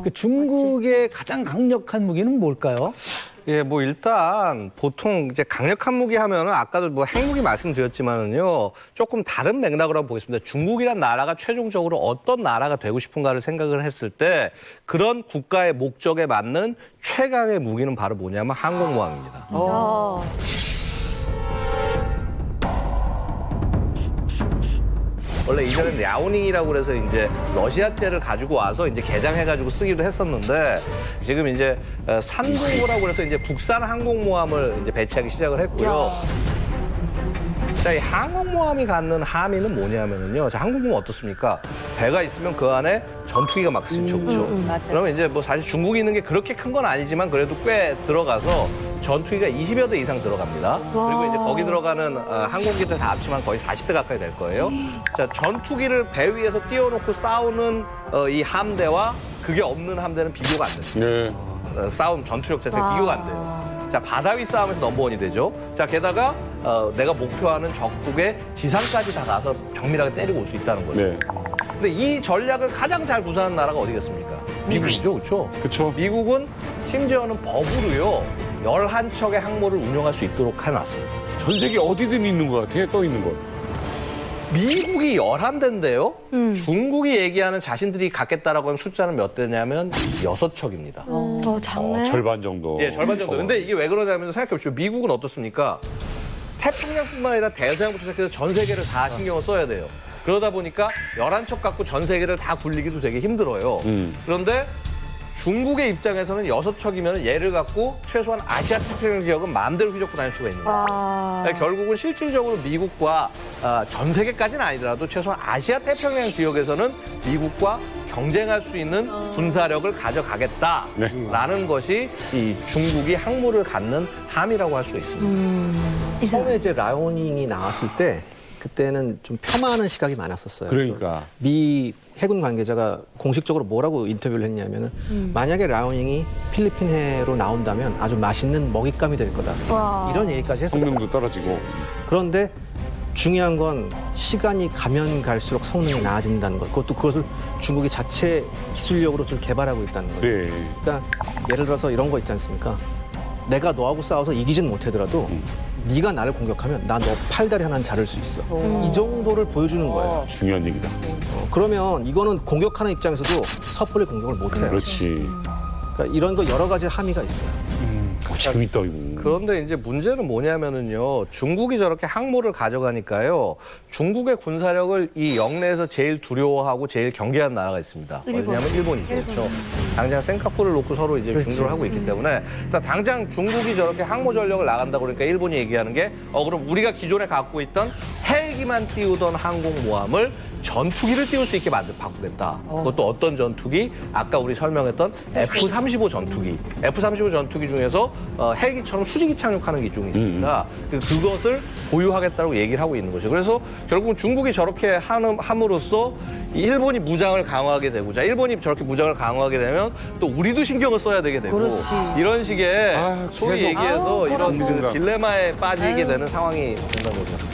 그 중국의 가장 강력한 무기는 뭘까요? 예, 뭐 일단 보통 이제 강력한 무기 하면은 아까도 뭐 핵무기 말씀드렸지만은요, 조금 다른 맥락으로 한번 보겠습니다. 중국이란 나라가 최종적으로 어떤 나라가 되고 싶은가를 생각을 했을 때 그런 국가의 목적에 맞는 최강의 무기는 바로 뭐냐면 항공모함입니다. 원래 이전에 랴오닝이라고 그래서 이제 러시아제를 가지고 와서 이제 개장해가지고 쓰기도 했었는데 지금 이제 산공호라고 그래서 이제 국산 항공모함을 이제 배치하기 시작을 했고요. 자, 이 항공모함이 갖는 함의는 뭐냐면은요. 자, 항공모함 어떻습니까? 배가 있으면 그 안에 전투기가 막 스쳐, 그렇죠? 그러면 이제 뭐 사실 중국이 있는 게 그렇게 큰 건 아니지만 그래도 꽤 들어가서 전투기가 20여 대 이상 들어갑니다. 그리고 이제 거기 들어가는 항공기들 다 합치면 거의 40대 가까이 될 거예요. 자, 전투기를 배 위에서 띄워놓고 싸우는 이 함대와 그게 없는 함대는 비교가 안 됩니다. 네. 싸움 전투력 자체가 비교가 안 돼요. 자, 바다 위 싸움에서 넘버원이 되죠. 자, 게다가 내가 목표하는 적국의 지상까지 다 가서 정밀하게 때리고 올 수 있다는 거죠. 네. 근데 이 전략을 가장 잘 구사하는 나라가 어디겠습니까? 미국이죠, 그렇죠? 그쵸. 미국은 심지어는 법으로요 11척의 항모를 운영할 수 있도록 해놨습니다. 전 세계 어디든 있는 것 같아요, 떠 있는 것. 미국이 11대인데요. 중국이 얘기하는 자신들이 갖겠다라고 하는 숫자는 몇 대냐면 6척입니다. 작네. 절반 정도. 예, 절반 정도. 근데 이게 왜 그러냐면 생각해 보십시오. 미국은 어떻습니까? 태평양뿐만 아니라 대서양부터 시작해서 전 세계를 다 신경을 써야 돼요. 그러다 보니까 11척 갖고 전 세계를 다 굴리기도 되게 힘들어요. 그런데 중국의 입장에서는 6척이면 얘를 갖고 최소한 아시아 태평양 지역은 마음대로 휘젓고 다닐 수가 있는 거예요. 그러니까 결국은 실질적으로 미국과 전 세계까지는 아니더라도 최소한 아시아 태평양 지역에서는 미국과 경쟁할 수 있는 군사력을 가져가겠다라는 것이 이 중국이 항모를 갖는 함이라고 할 수가 있습니다. 처음에 이제 라오닝이 나왔을 때 그때는 좀 폄하하는 시각이 많았었어요. 그러니까. 그래서 미 해군 관계자가 공식적으로 뭐라고 인터뷰를 했냐면은 만약에 라오닝이 필리핀해로 나온다면 아주 맛있는 먹잇감이 될 거다. 이런 얘기까지 했었어요. 성능도 떨어지고. 그런데 중요한 건 시간이 가면 갈수록 성능이 나아진다는 것. 그것을 중국이 자체 기술력으로 좀 개발하고 있다는 거예요. 네. 그러니까 예를 들어서 이런 거 있지 않습니까? 내가 너하고 싸워서 이기진 못하더라도 네가 나를 공격하면 나 너 팔다리 하나는 자를 수 있어. 이 정도를 보여주는 거예요. 중요한 얘기다. 그러면 이거는 공격하는 입장에서도 섣불리 공격을 못해요. 그렇지. 그러니까 이런 거 여러 가지 함의가 있어요. 재밌다, 이거. 그런데 이제 문제는 뭐냐면은요, 중국이 저렇게 항모를 가져가니까요, 중국의 군사력을 이 영내에서 제일 두려워하고 제일 경계하는 나라가 있습니다. 어디냐면 일본이죠. 그렇죠? 당장 싱가포르를 놓고 서로 이제 중조를 하고 있기 때문에, 일단 당장 중국이 저렇게 항모 전력을 나간다고 그러니까 일본이 얘기하는 게, 그럼 우리가 기존에 갖고 있던 헬기만 띄우던 항공모함을 전투기를 띄울 수 있게 바꾸겠다. 그것도 어떤 전투기? 아까 우리 설명했던 F-35 전투기. F-35 전투기 중에서 헬기처럼 수직이 착륙하는 기종이 있습니다. 그것을 보유하겠다고 얘기를 하고 있는 거죠. 그래서 결국은 중국이 저렇게 함으로써 일본이 무장을 강화하게 되고, 자, 일본이 저렇게 무장을 강화하게 되면 또 우리도 신경을 써야 되게 되고, 이런 식의 소위 계속 얘기해서 이런 생각. 딜레마에 빠지게 되는 상황이 된다는 거죠.